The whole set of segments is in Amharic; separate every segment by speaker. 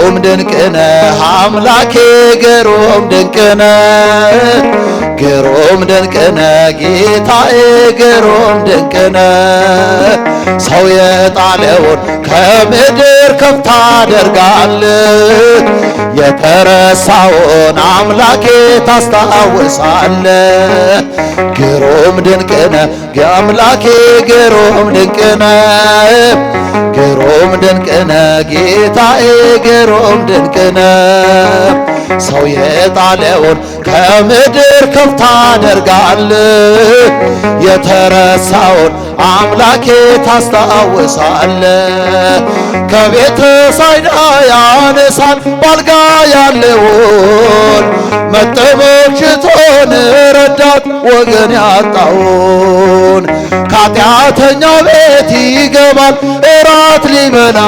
Speaker 1: ግሩም ድንቅነ አምላኬ ግሩም ድንቅነ ግሩም ድንቅነ ጌታዬ ግሩም ድንቅነ ሰው የጣለውን ከምድር ከፍ ታደርጋለህ የተረሳውን አምላኬ ታስታውሳለህ ግሩም ድንቅነ አምላኬ ግሩም ድንቅነ ግሩም ድንቅነ ጌታዬ ግሩም ድንቅነ ሰው የጣለውን ከምድር ከፍ ታደርጋለህ የተረሳውን አምላኬ ታስታውሳለህ ከቤተ ሳይዳ ያነሳል ባልጋ ያለውን መጠበቅ ሽቶን ረዳት ወገን ያጣውን ከኃጢአተኛው ቤት ይገባል እራት ሊበላ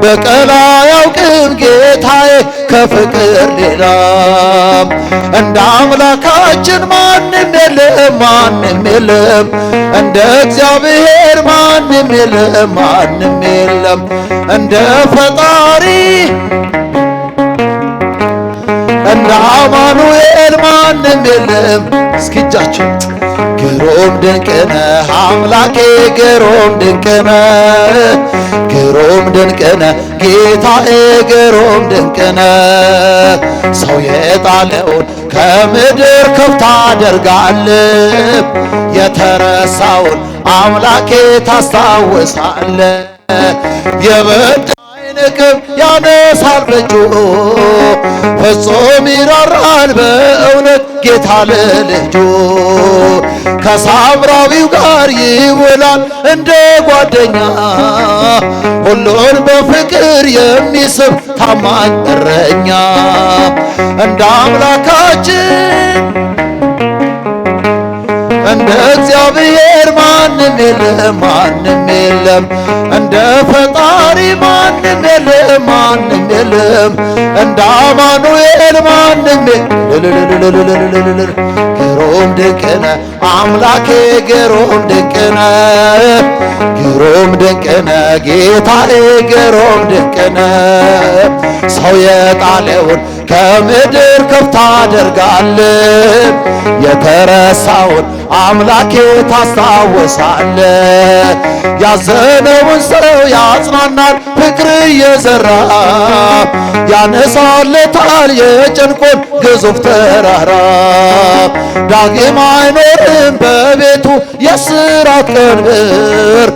Speaker 1: በቀል አያውቅም ጌታዬ ከፍቅር ሌላ እንደ አምላካችን ማንም የለም ማንም የለም እንደ እግዚአብሔር ማንም የለም ማንም የለም እንደ ፈጣሪ እንደ አማኑኤል ማንም የለም እስኪ እጃችን ግሩም ድንቅነ አምላኬ ግሩም ድንቅነ ግሩም ድንቅነ ጌታዬ ግሩም ድንቅነ ሰው የጣለውን ከምድር ከፍ ታደርጋለህ የተረሳውን አምላኬ ታስታውሳለህ የበዳይንቅም ያነሳል በእጁ ፍጹም ይራራል በእውነት ጌታ ለልጁ ከሳምራዊው ጋር ይውላል እንደ ጓደኛ ሁሉን በፍቅር የሚስብ ታማኝ እረኛ እንደ አምላካችን እንደ እግዚአብሔር ማንም የለም ማንም የለም እንደ ፈጣሪ ማንም የለም ማንም የለም እንደ አማኑኤል ማንም የለም ግሩም ድንቅነ አምላኬ ግሩም ድንቅነ ግሩም ድንቅነ ጌታዬ ግሩም ድንቅነ ሰው የጣለውን ከምድር ከፍ ታደርጋለህ የተረሳውን አምላኬ ታስታውሳለህ ያዘነውን ሰው ያጽናናል ፍቅር እየዘራ ያነሳለታል የጭንቁን ግዙፍ ተራራ ዳግም አይኖርም በቤቱ የስራት ቀንበር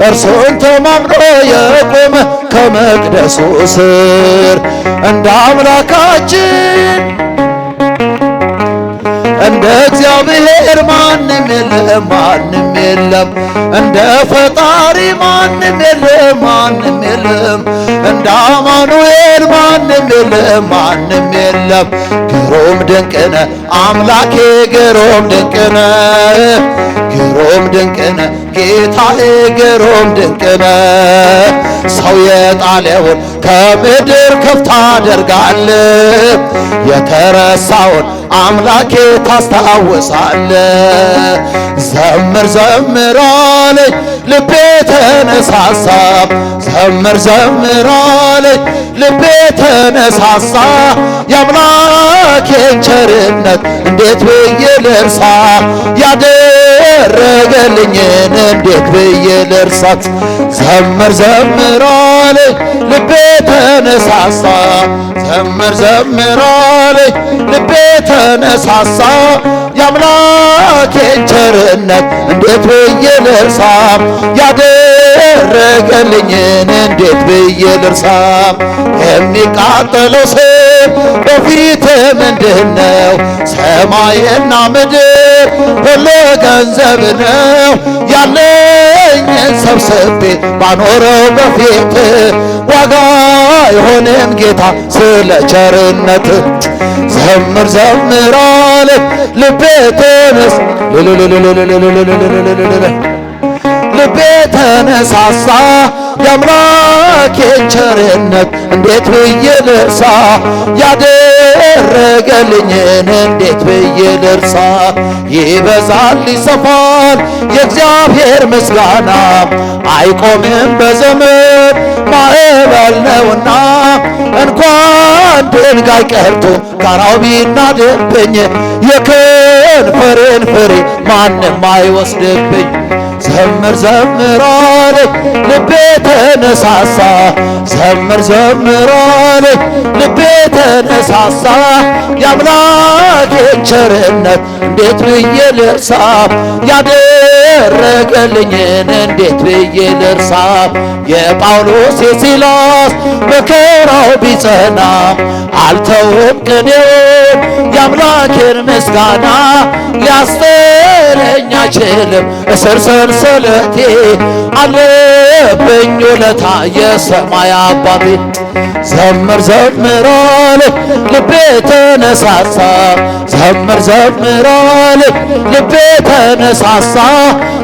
Speaker 1: እርሱን ተማምኖ የቆመ ከመቅደሱ ስር እንደ አምላካችን እንደ እግዚአብሔር ማንም የለም ማንም የለም እንደ ፈጣሪ ማንም የለም ማንም የለም እንደ አማኑኤል ማንም የለም ማንም የለም ግሩም ድንቅነ አምላኬ ግሩም ድንቅነ ግሩም ድንቅነ ጌታዬ ግሩም ድንቅነ ሰው የጣለውን ከምድር ከፍ ታደርጋለህ የተረሳውን አምላኬ ታስታውሳለህ ዘምር ዘምር አለኝ ልቤ ተነሳሳ ዘምር ዘምር አለኝ ልቤ ተነሳሳ የአምላኬን ቸርነት እንዴት ብዬ ልርሳ ያደረገልኝን እንዴት ብዬ ልርሳት ዘምር ዘምር አለኝ ልቤ ተነሳሳ ዘምር ዘምር አለኝ ልቤ ተነሳሳ የአምላኬን ቸርነት እንዴት ብዬ ልርሳ ያደረገልኝን እንዴት ብዬ ልርሳ የሚቃጠለው ስም በፊት ምንድነው ሰማይና ምድር ሁሉ ገንዘብ ነው ያለኝን ሰብስቤ ባኖረው በፊት ዋጋ አይሆንም ጌታ ስለ ቸርነት ዘምር ዘምር አለኝ ልቤ ተነስ ልቤ ተነሳሳ የአምላኬን ቸርነት እንዴት ብዬ ልርሳ ያደረገልኝን እንዴት ብዬ ልርሳ ይበዛል ይሰፋል የእግዚአብሔር ምስጋና አይቆምም በዘመን ማዕበል ነውና ድንጋይ ቀርቶ ጋራው ቢናድብኝ የከንፈሬን ፍሬ ማንም አይወስድብኝ። ዘምር ዘምር አለኝ ልቤ ተነሳሳ፣ ዘምር ዘምር አለኝ ልቤ ተነሳሳ። የአምላኬን ቸርነት እንዴት ብዬ ልርሳ፣ ያደረገልኝን እንዴት ብዬ ልርሳ። የጳውሎስ የሲላስ መከራው ቢጸና አልተውም ቅኔውን የአምላኬን ምስጋና። ሊያስጥለኝ አይችልም እስር ሰንሰለቴ፣ አለብኝ ውለታ የሰማይ አባቴ። ዘምር ዘምር አለኝ ልቤ ተነሳሳ፣ ዘምር ዘምር አለኝ ልቤ ተነሳሳ።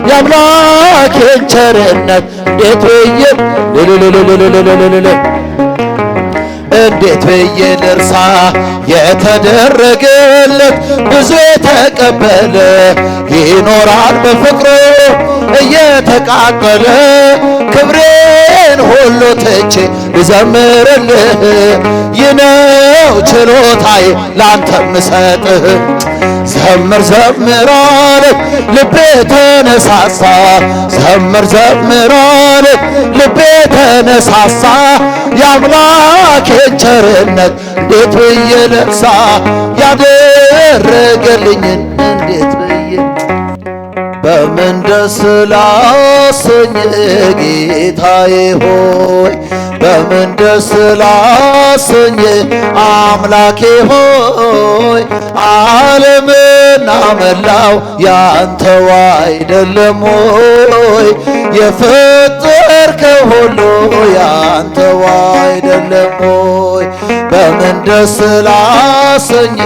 Speaker 1: የአምላኬን ቸርነት እንዴት ብዬ እንዴት ብዬ ልርሳ። የተደረገለት ብዙ የተቀበለ ይኖራል በፍቅሩ እየተቃጠለ። ክብሬን ሁሉ ትቼ ልዘምርልህ፣ ይህ ነው ችሎታዬ ላንተ ምሰጥህ። ዘምር ዘምር አለኝ ልቤ ተነሳሳ፣ ዘምር ዘምር አለኝ ልቤ ተነሳሳ። የአምላኬን ቸርነት እንዴት ብዬ ልርሳ፣ ያደረገልኝን እንዴት ብዬ። በምን ደስ ላሰኝ ጌታዬ ሆይ፣ በምን ደስ ላሰኝ አምላኬ ሆይ። ዓለምና መላው ያንተው አይደለም ሆይ፣ የፈጠርከው ሁሉ ያንተው አይደለም ሆይ። በምን ደስ ላሰኝ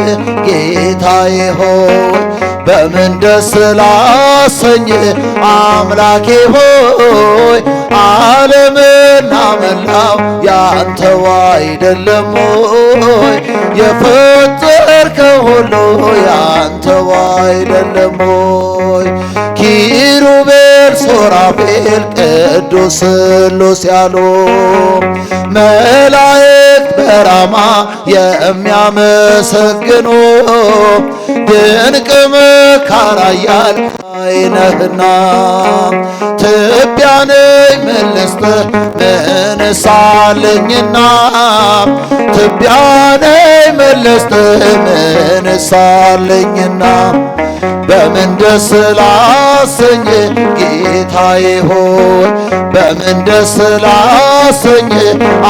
Speaker 1: ጌታዬ ሆይ፣ በምን ደስ ላሰኝ አምላኬ ሆይ። ዓለምና መላው ያንተው አይደለም ሆይ፣ የፈጠርከው ሁሉ ያንተው አይደለም ሆይ። ኪሩቤል ሱራፌል ቅዱስ ስሉስ ያሉ መላእክት በራማ የሚያመሰግኑ ድንቅ መካር ኃያል አይነህና። ትቢያ ነኝ ምን ልስጥህ ምን ሳለኝና፣ ትቢያ ነኝ ምን ልስጥህ ምን ሳለኝና። በምን ደስ ላሰኝ ጌታዬ ሆይ፣ በምን ደስ ላሰኝ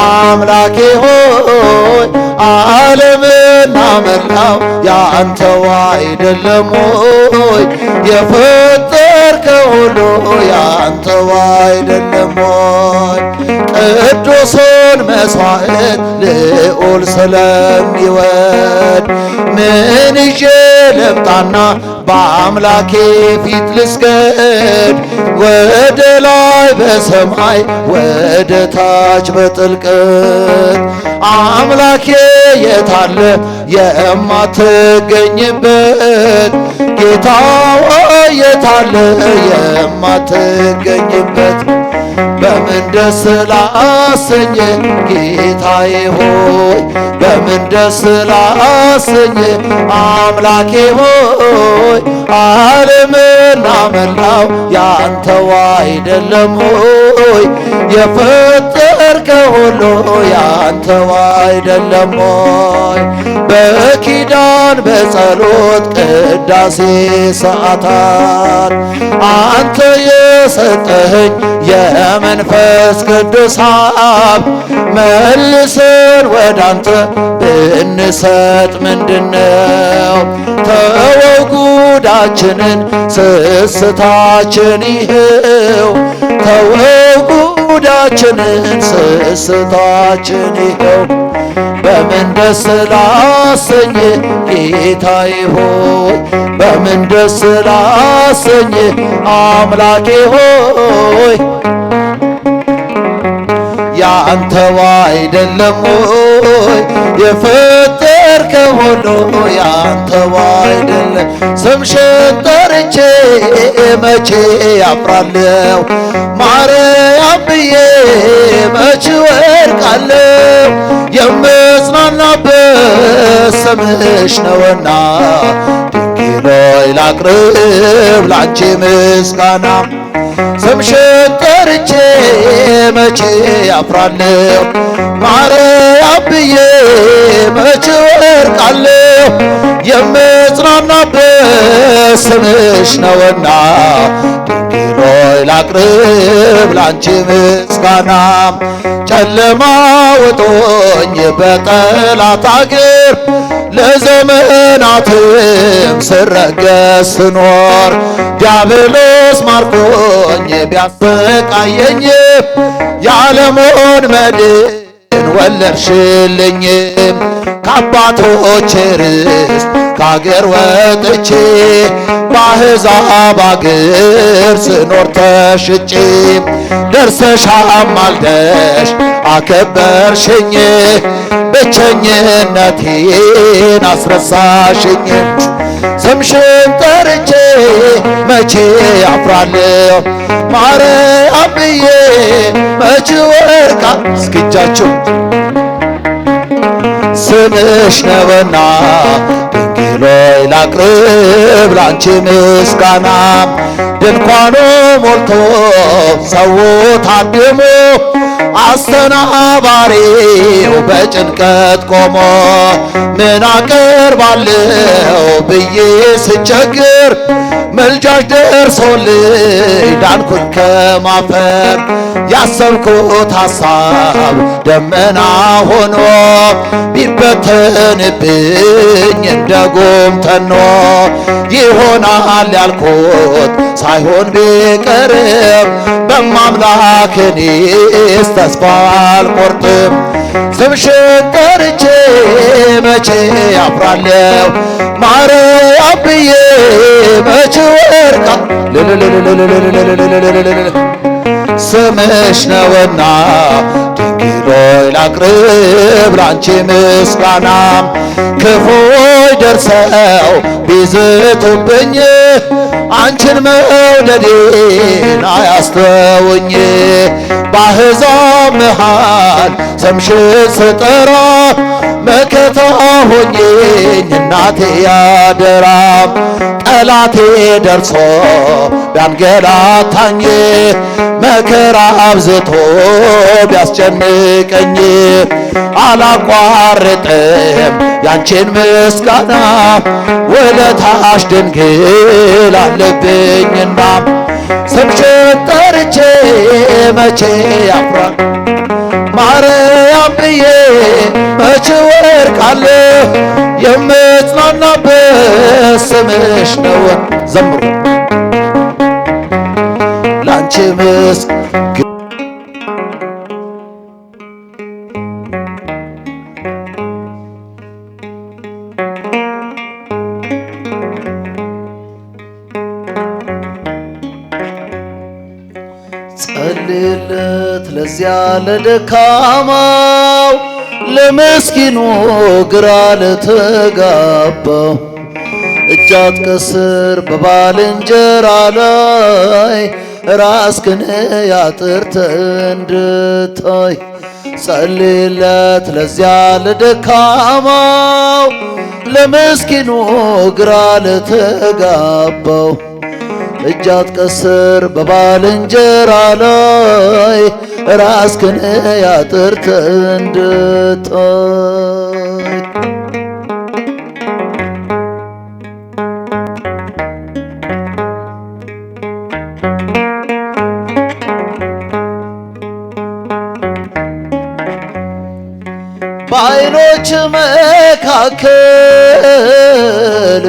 Speaker 1: አምላኬ ሆይ። ዓለምና መላው ያንተው አይደለም ሆይ፣ የፈጠርከው ሁሉ ያንተው አይደለም ሆይ። ቅዱሱን መሥዋዕት ልዑል ስለሚወድ ምን ይዤ ልምጣና በአምላኬ ፊት ልስገድ? ወደ ላይ በሰማይ ወደ ታች በጥልቀት አምላኬ የታለ የማትገኝበት? ጌታ የታለ የማትገኝበት? በምን ደስ ላሰኝ ጌታዬ ሆይ፣ በምን ደስ ላሰኝ አምላኬ ሆይ። ዓለምና መላው ያንተው አይደለም ሆይ፣ የፈጠርከው ሁሉ ያንተው አይደለም ሆይ። በኪዳን በጸሎት ቅዳሴ ሰዓታት አንተ የሰጠኸኝ የመንፈስ ቅዱስ ሀብ መልሰን ወዳንተ ብንሰጥ ምንድነው? ተወው ጉዳችንን ስስታችን ይኸው፣ ተወው ጉዳችንን ስስታችን ይኸው። በምን ደስ ላሰኝ ጌታዬ ሆይ፣ በምን ደስ ላሰኝ አምላኬ ሆይ። ያንተው አይደለም ሆይ የፈጠርከው ሁሉ ያንተው አይደለም። ስምሽን ጠርቼ መቼ ያፍራለሁ? ማርያም ብዬ መቼ ወድቃለሁ? የምጽናና የምጽናናበት ስምሽ ነውና ድንግል ሆይ ላቅርብ ላንቺ ምስጋና። ስምሽን ጠርቼ መቼ አፍራለሁ ማርያም ብዬ መቼ ወድቃለሁ። የምጽናናበት ስምሽ ነውና ድንግል ሆይ ላቅርብ ላንቺ ምስጋና። ጨለማ ውጦኝ በጠላት አገር ለዘመናትም ስረገስ ስኖር ዲያብሎስ ማርኮኝ ቢያሰቃየኝ የዓለሙን መድን ወለድሽልኝ። ከአባቶቼ ርስት ከአገር ወጥቼ በአሕዛብ አገር ስኖር ተሽጬ ደርሰሽ አማልደሽ አከበርሽኝ ብቸኝነቴን አስረሳሽኝ። ስምሽን ጠርቼ መቼ አፍራለሁ ማርያም ብዬ መቼ ወድቃ እስኪጃችሁ ስምሽ ነውና ድንግል ሆይ ላቅርብ ላንቺ ምስጋና። ድንኳኑ ሞልቶ ሰው ታድሞ አስተናባሪው በጭንቀት ቆሞ ምን አቀርባለሁ ብዬ ስቸግር መልጃሽ ደርሶልኝ ዳንኩኝ ከማፈር። ያሰብኩት ሐሳብ ደመና ሆኖ ቢበተንብኝ እንደ ጉም ተኖ ይሆናል ያልኩት ሳይሆን ቢቀርም በማምላክ እኔስ ተስፋ አልቆርጥም። ስምሽን ጠርቼ መቼ አፍራለሁ ማርያም ብዬ መቼ ወድቃ ስምሽ ነውና ድንግል ሆይ ላቅርብ ላንቺ ምስጋና። ክፉዎች ደርሰው ቢዝቱብኝ አንቺን መውደዴን አያስተውኝ። በአሕዛብ መሃል ስምሽን ስጠራ መከታ ሆኜኝ እናቴ ያደራ። ጠላቴ ደርሶ ቢያንገላታኝ መከራ አብዝቶ ቢያስጨንቀኝ አላቋርጥም ያንቺን ምስጋና። ውለታሽ ድንግል አለብኝና ስምሽን ጠርቼ መቼ አፍራለሁ ማርያም ብዬ መቼ ወድቃለሁ። የምጽናናበት ስምሽ ነው። ዘምሩ ላንቺ ምስጋና። ጸልይለት ለዚያ ለደካማው ለምስኪኑ ግራ ለተጋባው እጅ አትቀስር በባልንጀራ ላይ ራስህን አጥርተህ እንድታይ። ጸልይለት ለዚያ ለደካማው ለምስኪኑ ግራ ለተጋባው እጅ አትቀስር በባልንጀራ ላይ ራስህን አጥርተህ እንድታይ። በዓይኖች መካከል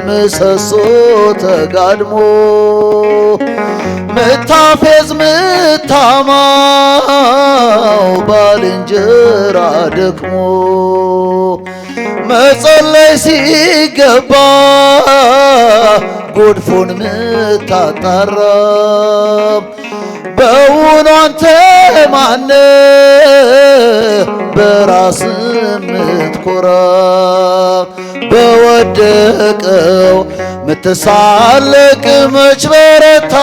Speaker 1: ምሰሶ ተጋድሞ ምታፌዝ ምታማው ባልንጀራ ደክሞ መጸለይ ሲገባ ጎድፎን ምታጣራ በውኑ አንተ ማነህ በራስ ምትኮራ? በወደቀው ምትሳለቅ መች በረታ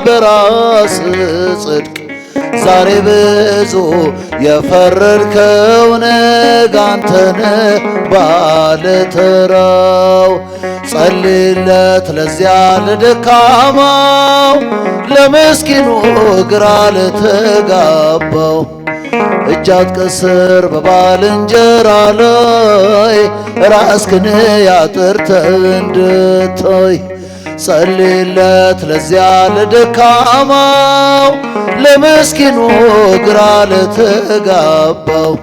Speaker 1: በራስ ጽድቅ? ዛሬ ብዙ የፈረድከው ነገ አንተነ ባለተራው ጸልይለት ለዚያ ለደካማው ለምስኪኑ ግራ ለተጋባው እጅ አትቀስር በባልንጀራ ላይ ራስህን አጥርተህ እንድታይ ጸልይለት ለዚያ ለደካማው ለምስኪኑ ግራ ለተጋባው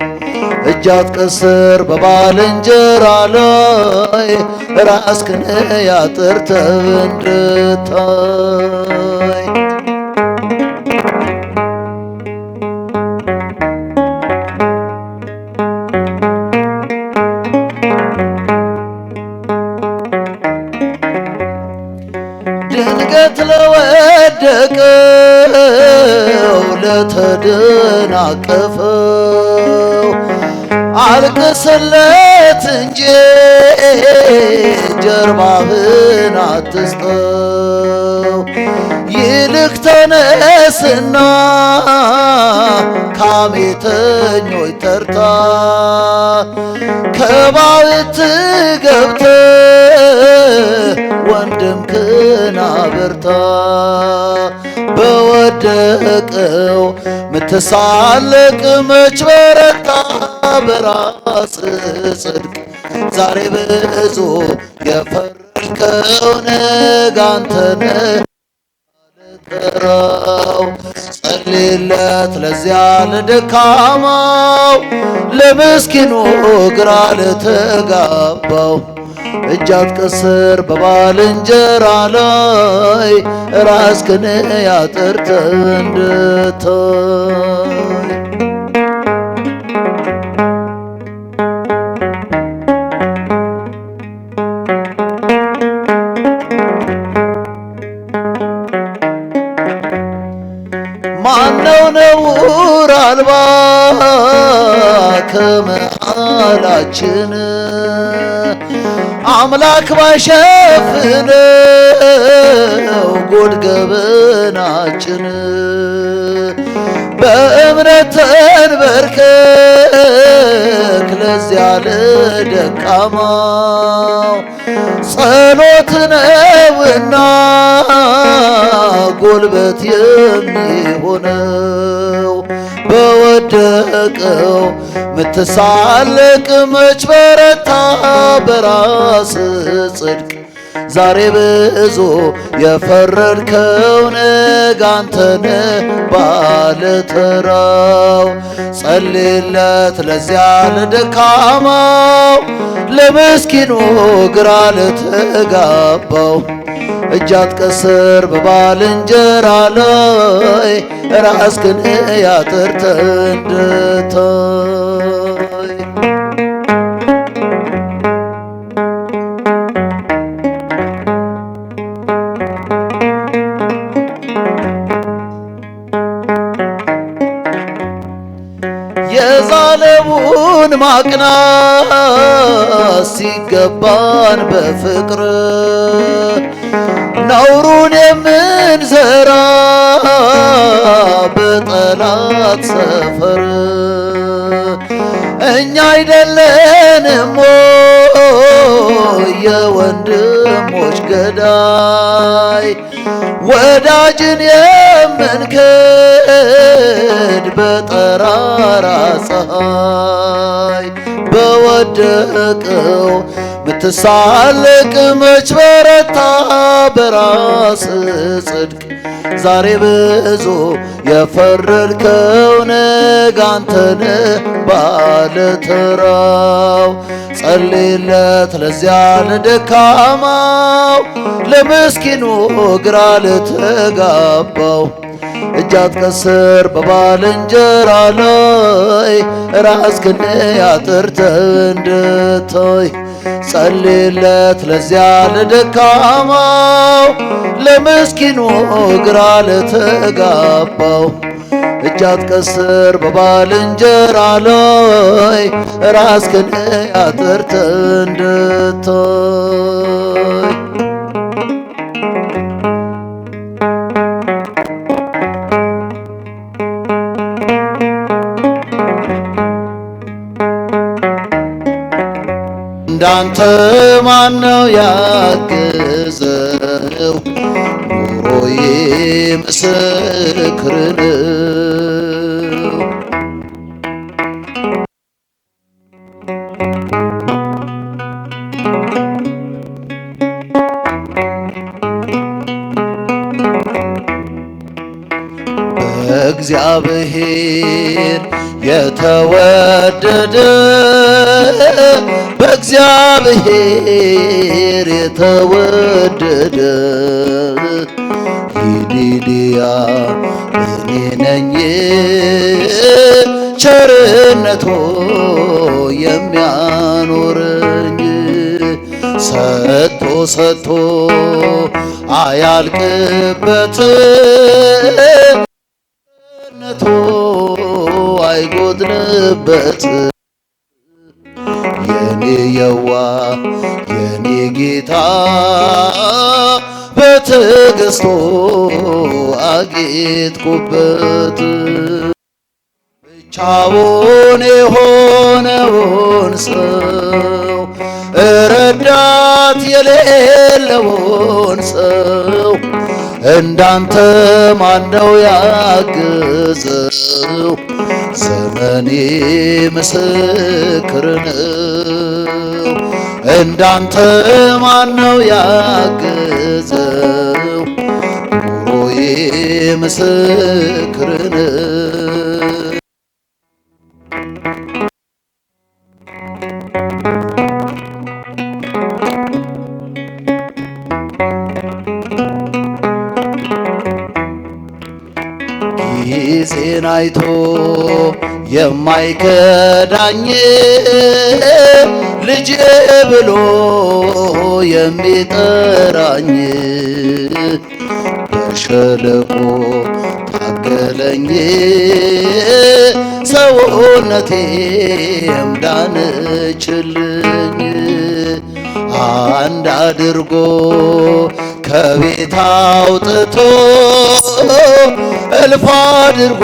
Speaker 1: እጅ አትቀስር በባልንጀራ ላይ ራስህን አጥርተህ እንድታይ ድንገት ለወደቀው ለተደናቀፈው አልቅስለት እንጂ ጀርባህን አትስጠው። ይልቅ ተነስና ካሜተኞች ተርታ ከባዕት ገብተህ ወንድምህን አበርታ። በወደቀው ምትሳለቅ መች በረታ? በራስህ ጽድቅ ዛሬ ብዙ የፈረድከው ነገ አንተ ነህ ባለተራው። ጸልይለት ለዚያ ለደካማው ለምስኪኑ ግራ ለተጋባው እጅ አትቀስር በባልንጀራ ላይ ራስህን አጥርተህ እንድታይ። ማነው ነውር አልባ ከመሃላችን አምላክ ባይሸፍነው ጉድ ገበናችን? በእምነት ተንበርከክ ለዚያ ለደካማው ጸሎት ነውና ጉልበት የሚሆነው። በወደቀው ምትሳለቅ መች በረታ? በራስህ ጽድቅ ዛሬ ብዙ የፈረድከው ነገ አንተ ነህ ባለተራው። ጸልይለት ለዚያ ለደካማው ለምስኪኑ ግራ ለተጋባው እጅ አትቀስር በባልንጀራ ላይ ራስህን አጥርተህ እንድታይ። የዛለውን ማቅናት ሲገባን በፍቅር ነውሩን የምንዘራ በጠላት ሰፈር እኛ አይደለንም የወንድሞች ገዳይ? ወዳጅን የምንክድ በጠራራ ፀሐይ በወደቀው ምትሳለቅ መች በረታ? በራስህ ጽድቅ ዛሬ ብዙ የፈረድከው ነገ አንተ ነህ ባለተራው። ጸልይለት ለዚያ ለደካማው ለምስኪኑ ግራ ለተጋባው እጅ አትቀስር በባልንጀራ ላይ ራስህን አጥርተህ እንድታይ። ጸልይለት ለዚያ ለደካማው ለምስኪኑ ግራ ለተጋባው እጅ አትቀስር በባልንጀራ ላይ ራስህን አጥርተህ እንድታይ። እንዳንተ ማነው ያገዘው? ኑሮዬ ምስክር ነው። በእግዚአብሔር የተወደደ በእግዚአብሔር የተወደደ ይዲድያ እኔ ነኝ ቸርነቶ የሚያኖረኝ ሰጥቶ ሰጥቶ አያልቅበት ነቶ አይጎድልበት የኔ የዋ የኔ ጌታ በትዕግሥቱ አጌጥኩበት። ብቻውን የሆነውን ሰው ረዳት የሌለውን ሰው እንዳንተ ማነው ያገዘው? ዘመኔ ምስክር ነው። እንዳንተ ማነው ያገዘው? ኑሮዬ ምስክር ነው። ጊዜን አይቶ የማይከዳኝ ልጄ ብሎ የሚጠራኝ በሸለቆ ታገለኝ ሰውነቴም ዳነችልኝ። አንድ አድርጎ ከቤት አውጥቶ እልፍ አድርጎ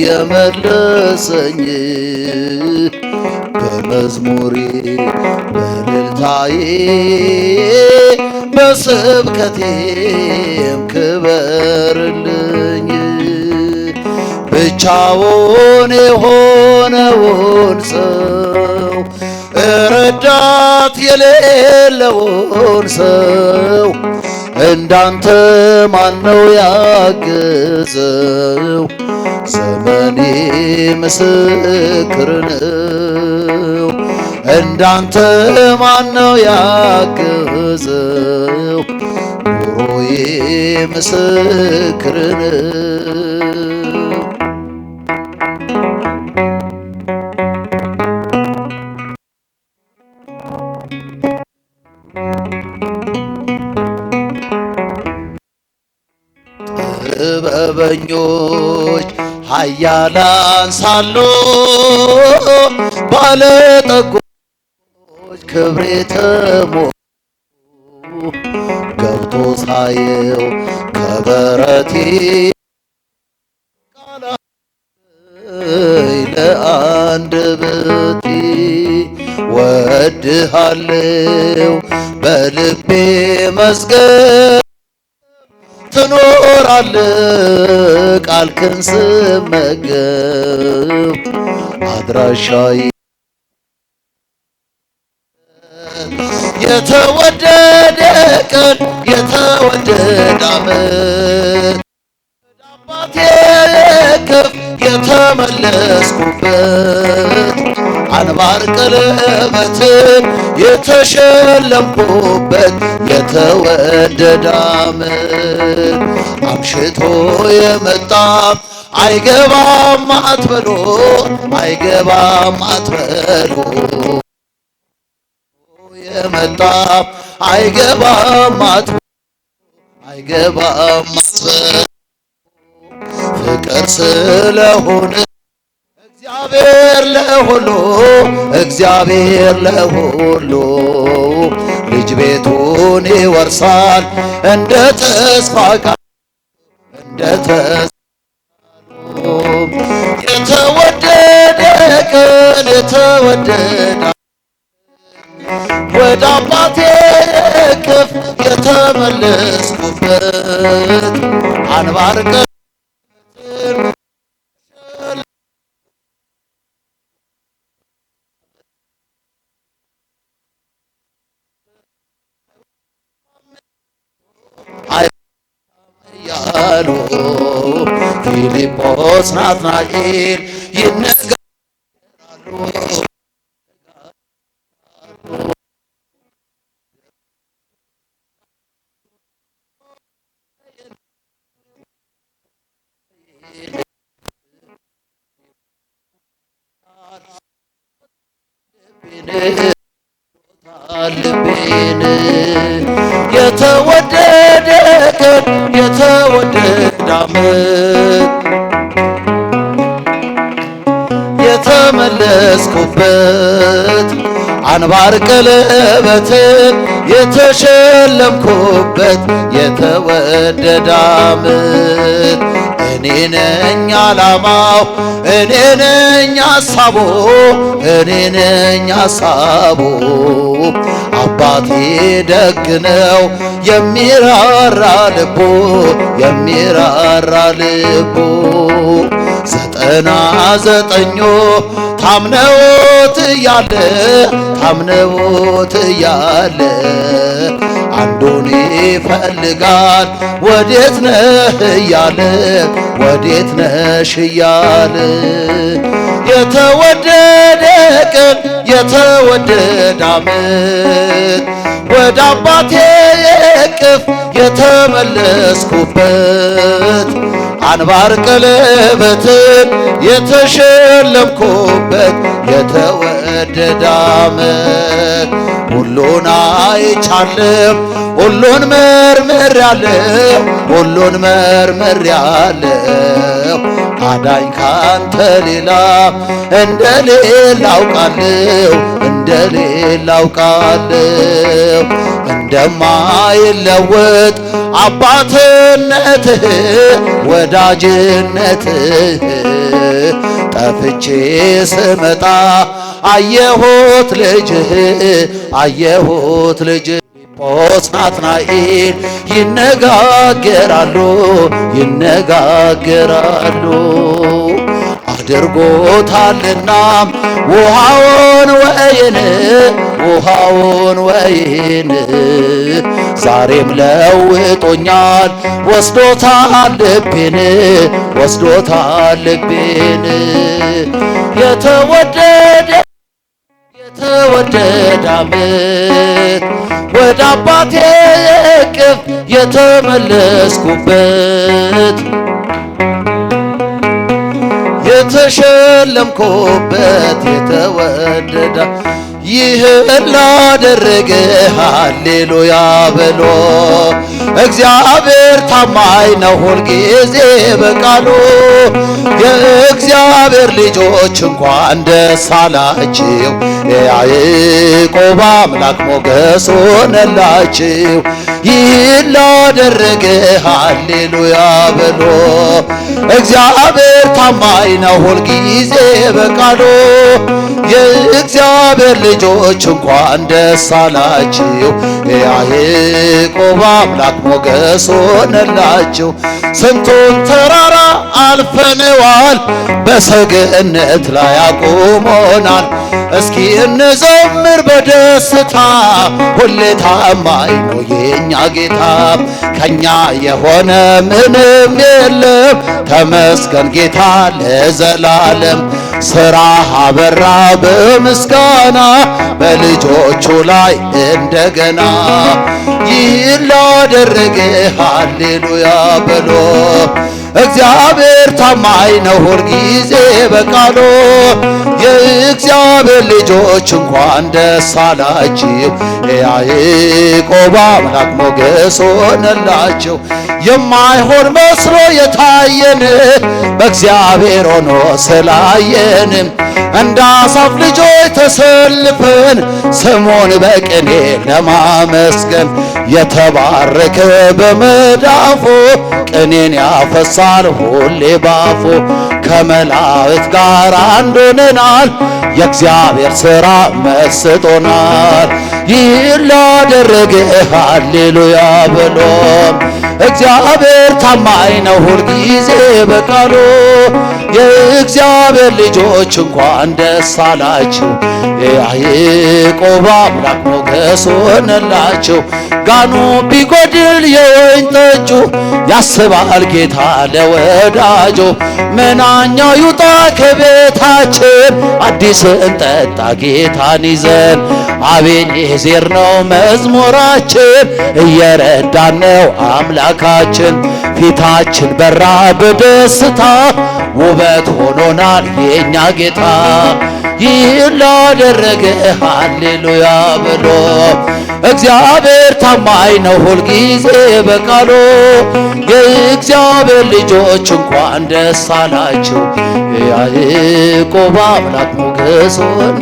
Speaker 1: የመለሰኝ በመዝሙሬ በእልልታዬ በስብከቴም ክበርልኝ። ብቻውን የሆነውን ሰው ረዳት የሌለውን ሰው እንዳንተ ማነው ያገዘው? ዘመኔ ምስክር ነው። እንዳንተ ማነው ያገዘው? ኑሮዬ ምስክር ነው። ጥበበኞች ኃያላን ሳሉ ባለጠጎች ክብሬ ተሞሉ ገብቶ ሳየው ከበረቴ ለአንደበቴ ወድሃለው በልቤ መዝገብ ትኖራለህ ቃልህን ስመገብ አድራሻዬ የተወደደ ቀን የተወደደ ዓመት አባቴ ከፍ የተመለስኩበት አንባር ቀለበትን የተሸለምኩበት የተወደደ ዓመት አምሽቶ የመጣ አይገባም አትበሎ አይገባም አትበሎ የመጣ አይገባም አይገባም አትበሎ ፍቅር ስለሆነ እግዚአብሔር ለሁሉ ልጅ ቤቱን ይወርሳል እንደ ተስፋ ቃል እንደ ተስፋ የተወደደ ቀን የተወደደ ወደ አባቴ እቅፍ የተመለስኩበት አንባር ያሉ ፊልጶስ ናትናኤል ይነጋገራሉ። ልቤን የተወደደ ቀን የተወደደ ዓመት የተመለስኩበት አንባር ቀለበትን የተሸለምኩበት የተወደደ ዓመት እኔ ነኝ ዓላማው እኔ ነኝ ሐሳቡ እኔ ነኝ ሐሳቡ አባቴ ደግ ነው የሚራራ ልቡ የሚራራ ልቡ 99 ታምነውት እያለ አንዱን ይፈልጋል ወዴት ነህ እያለ ወዴት ነሽ እያለ የተወደደ ቀን የተወደደ ዓመት ወደ አባቴ እቅፍ የተመለስኩበት አንባር ቀለበትን የተሸለምኩበት የተወደደ ዓመት ሁሉን አይቻለሁ ሁሉን መርምሬአለሁ አዳኝ ካንተ ሌላ እንደሌለ አውቃለሁ እንደማይለወጥ አባትነትህ ወዳጅነትህ ጠፍቼ ስመጣ አየሁት ልጅህ ፊልጶስ ናትናኤል ይነጋገራሉ አድርጎታልና ውሃውን ወይን ዛሬም ለውጦኛል ወስዶታል ልቤን የተወደደ ዓመት ወደ አባቴ እቅፍ የተመለስኩበት የተሸለምኩበት የተወደደ ይህን ላደረገ ሃሌሉያ በሎ እግዚአብሔር ታማኝ ነው ሁልጊዜ በቃሉ የእግዚአብሔር ልጆች እንኳን ደስ አላችሁ የያዕቆብ አምላክ ሞገስ ሆነላችሁ ይህን ላደረገ ሃሌሉያ በሎ እግዚአብሔር ታማኝ ነው ሁልጊዜ በቃሉ የእግዚአብሔር ልጆች እንኳን ደስ አላችሁ የያዕቆብ አምላክ ሞገስ ሆነላችሁ ስንቱን ተራራ አልፈነዋል በሰገነት ላይ አቁሞናል እስኪ እንዘምር በደስታ ሁሌ ታማኝ ነው የኛ ጌታ ከኛ የሆነ ምንም የለም ተመስገን ጌታ ለዘላለም ሥራ አበራ በምስጋና በልጆቹ ላይ እንደገና ይህን ላደረገ ሃሌሉያ በሎ እግዚአብሔር ታማኝ ነው ሁልጊዜ በቃሉ የእግዚአብሔር ልጆች እንኳን ደስ አላችሁ የያዕቆብ አምላክ ሞገስ ሆነላችሁ የማይሆን መስሎ የታየን በእግዚአብሔር ሆኖ ስላየን እንደ አሳፍ ልጆች ተሰልፈን ስሙን በቅኔ ለማመስገን የተባረከ በመዳፉ ቅኔን ያፈሳል ሁሌ ባፉ ከመላእክት ጋር አንድ ሆነናል። የእግዚአብሔር ሥራ መስጦናል። ይህን ላደረገ ሃሌሉያ በሎ እግዚአብሔር ታማኝ ነው ሁልጊዜ በቃሉ። የእግዚአብሔር ልጆች እንኳን ደስ አላችሁ፣ የያዕቆብ አምላክ ሞገስ ሆነላችሁ። ጋኑ ቢጎድል የወይን ጠጁ ያስባል ጌታ ለወዳጁ። መናኛው ይውጣ ከቤታችን አዲስን ጠጣ ጌታን ይዘን። አቤኔዜር ነው መዝሙራችን እየረዳን ነው አምላካችን። ፊታችን በራ በደስታ ውበት ሆኖናል የኛ ጌታ። ይህን ላደረገ ሃሌሉያ በሎ እግዚአብሔር ታማኝ ነው ሁልጊዜ በቃሉ። የእግዚአብሔር ልጆች እንኳን ደስ አላችሁ፣ የያዕቆብ አምላክ ሞገስ ሆነ